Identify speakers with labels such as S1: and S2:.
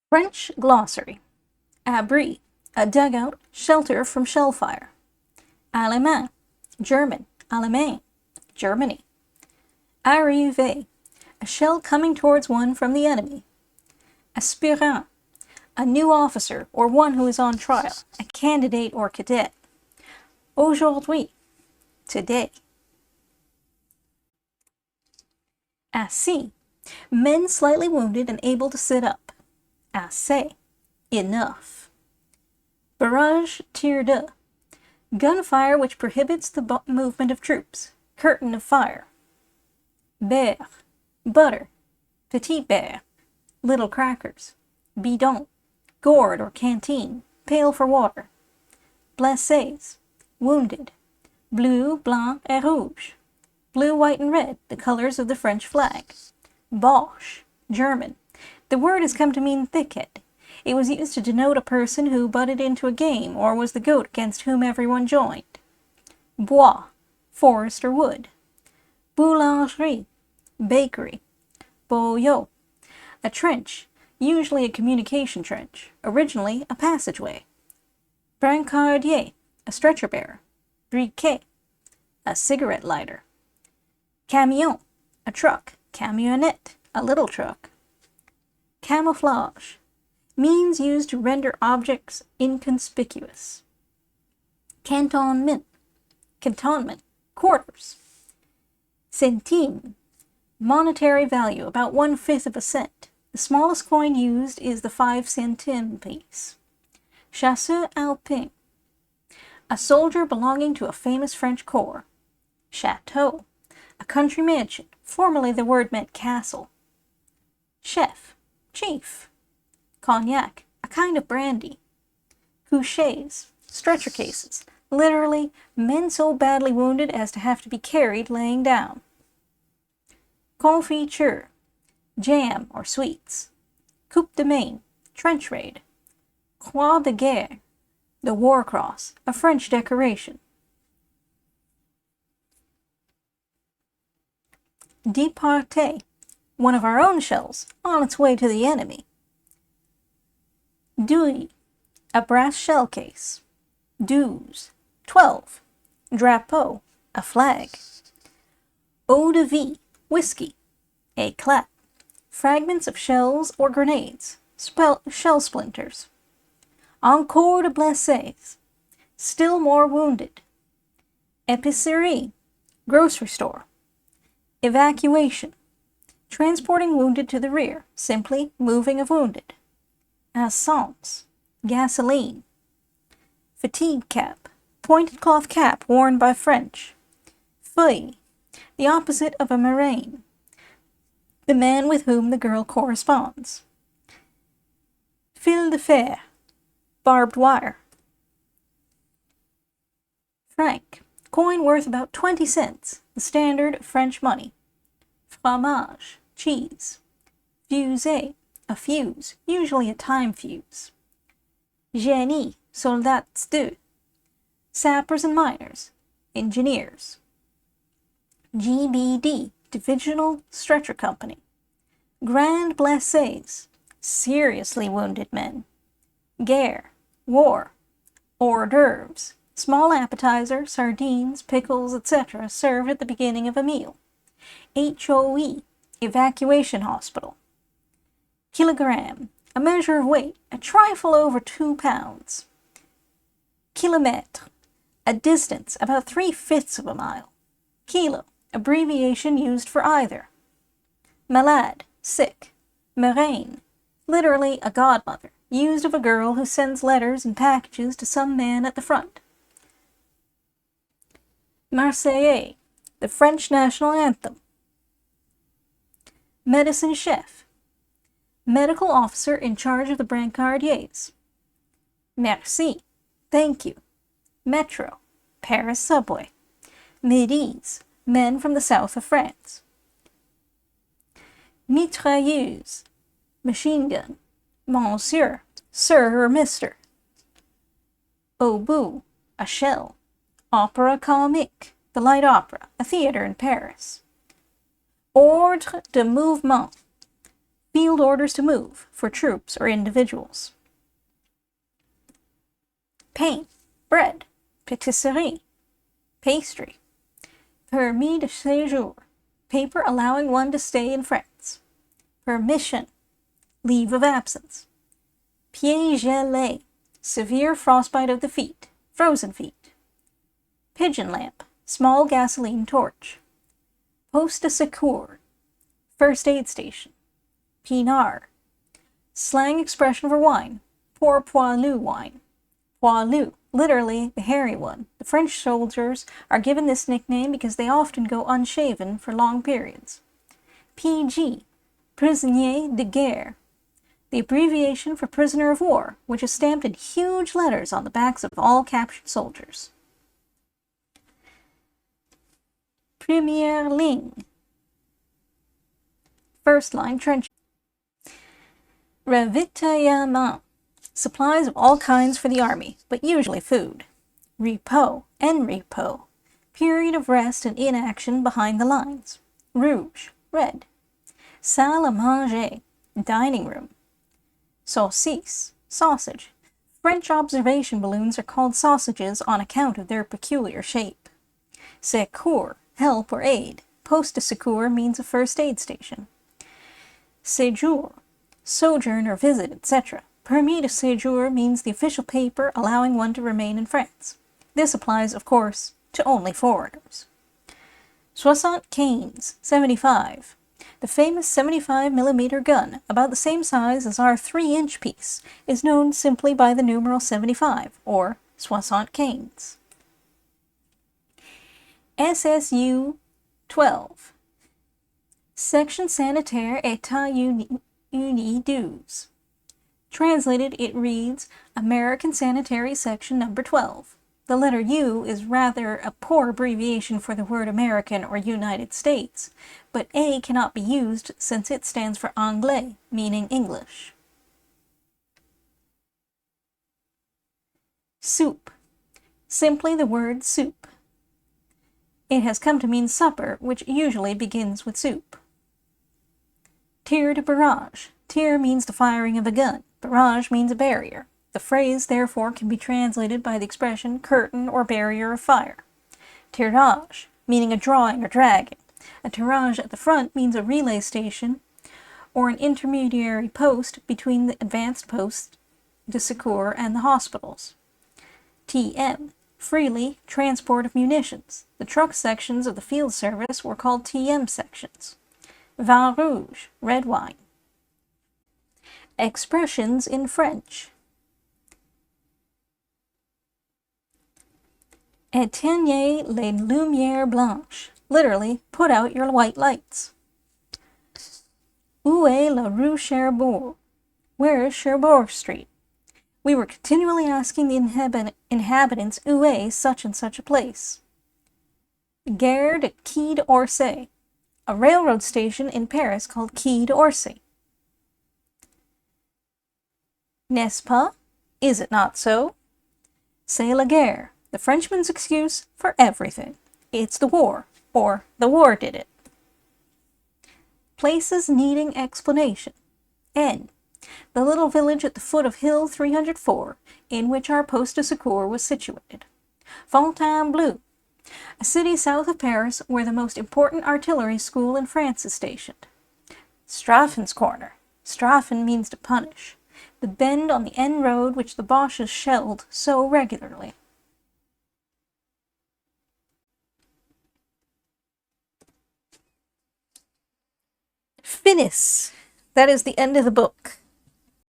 S1: French glossary. Abri, a dugout, shelter from shell fire. Allemand, German, Allemagne, Germany. Arrivé, a shell coming towards one from the enemy. Aspirant, a new officer or one who is on trial, a candidate or cadet. Aujourd'hui, today. Assis, men slightly wounded and able to sit up. Assez, enough. Barrage tir de, gunfire which prohibits the movement of troops. Curtain of fire. Beurre, butter. Petit beurre, little crackers. Bidon, gourd or canteen, pail for water. Blessés, wounded. Bleu, blanc et rouge, blue, white, and red, the colors of the French flag. Boche, German. The word has come to mean thickhead. It was used to denote a person who butted into a game or was the goat against whom everyone joined. Bois, forest or wood. Boulangerie, bakery. Boyau, a trench, usually a communication trench, originally a passageway. Brancardier, a stretcher bearer. Briquet, a cigarette lighter. Camion, a truck. Camionnette, a little truck. Camouflage, means used to render objects inconspicuous. Cantonment, quarters. Centime, monetary value, about 1/5 of a cent. The smallest coin used is the 5-centime piece. Chasseur alpin, a soldier belonging to a famous French corps. Chateau, a country mansion. Formerly the word meant castle. Chef, chief. Cognac, a kind of brandy. Couchés, stretcher cases. Literally, men so badly wounded as to have to be carried laying down. Confiture, jam or sweets. Coupe de main, trench raid. Croix de guerre, the war cross, a French decoration. Départé, one of our own shells, on its way to the enemy. Douille, a brass shell case. Douze, 12. Drapeau, a flag. Eau de vie, whiskey. Éclat, fragments of shells or grenades. Shell splinters. Encore de blessés, still more wounded. Épicerie, grocery store. Evacuation, transporting wounded to the rear, simply moving of wounded. Essence, gasoline. Fatigue cap, pointed cloth cap worn by French. Feuille, the opposite of a moraine, the man with whom the girl corresponds. Fil de fer, barbed wire. Franc, coin worth about 20 cents, the standard French money. Fromage, cheese. Fusée, a fuse, usually a time fuse. Génie, soldats de, sappers and miners, engineers. GBD, Divisional Stretcher Company. Grand blessés, seriously wounded men. Guerre, war. Hors d'oeuvres, small appetizer, sardines, pickles, etc., served at the beginning of a meal. HOE, evacuation hospital. Kilogramme, a measure of weight, a trifle over 2 pounds. Kilomètre, a distance, about 3/5 of a mile. Kilo, abbreviation used for either. Malade, sick. Marraine, literally a godmother, used of a girl who sends letters and packages to some man at the front. Marseillaise, the French national anthem. Medicine chef, medical officer in charge of the brancardiers. Merci, thank you. Metro, Paris subway. Midis, men from the south of France. Mitrailleuse, machine gun. Monsieur, sir or mister. Obus, a shell. Opera comique, the light opera, a theater in Paris. Ordre de mouvement, Field orders to move for troops or individuals. Pain, bread, pâtisserie, pastry. Permis de séjour, paper allowing one to stay in France. Permission, leave of absence. Pied gelé, severe frostbite of the feet, frozen feet. Pigeon lamp, small gasoline torch. Poste de secours, first aid station. Pinard, slang expression for wine, pour poilu wine. Poilu, literally the hairy one. The French soldiers are given this nickname because they often go unshaven for long periods. PG, prisonnier de guerre, the abbreviation for prisoner of war, which is stamped in huge letters on the backs of all captured soldiers. Première ligne, first line trench. Ravitaillement, supplies of all kinds for the army, but usually food. Repos, en repos, period of rest and inaction behind the lines. Rouge, red. Salle à manger, dining room. Saucisse, sausage. French observation balloons are called sausages on account of their peculiar shape. Secours, help or aid. Poste de secours means a first aid station. Séjour, sojourn or visit, etc. Permis de séjour means the official paper allowing one to remain in France. This applies, of course, to only foreigners. 75, 75. The famous 75mm gun, about the same size as our 3-inch piece, is known simply by the numeral 75, or 75. SSU 12. Section Sanitaire État Unidus. Translated, it reads, American Sanitary Section Number 12. The letter U is rather a poor abbreviation for the word American or United States, but A cannot be used since it stands for Anglais, meaning English. Soup. Simply the word soup. It has come to mean supper, which usually begins with soup. Tir de barrage. Tir means the firing of a gun. Barrage means a barrier. The phrase, therefore, can be translated by the expression curtain or barrier of fire. Tirage, meaning a drawing or dragging. A tirage at the front means a relay station or an intermediary post between the advanced post de secours and the hospitals. TM, freely, transport of munitions. The truck sections of the field service were called TM sections. Vin rouge, red wine. Expressions in French. Éteignez les lumières blanches, literally, put out your white lights. Où est la rue Cherbourg? Where is Cherbourg Street? We were continually asking the inhabitants où est such and such a place. Gare de Quai d'Orsay, a railroad station in Paris called Quai d'Orsay. N'est-ce pas? Is it not so? C'est la guerre, the Frenchman's excuse for everything. It's the war, or the war did it. Places needing explanation. N. The little village at the foot of Hill 304, in which our poste de secours was situated. Fontainebleau, a city south of Paris where the most important artillery school in France is stationed. Straffen's corner. Straffen means to punish. The bend on the N road which the Boches shelled so regularly. Finis. That is the end of the book.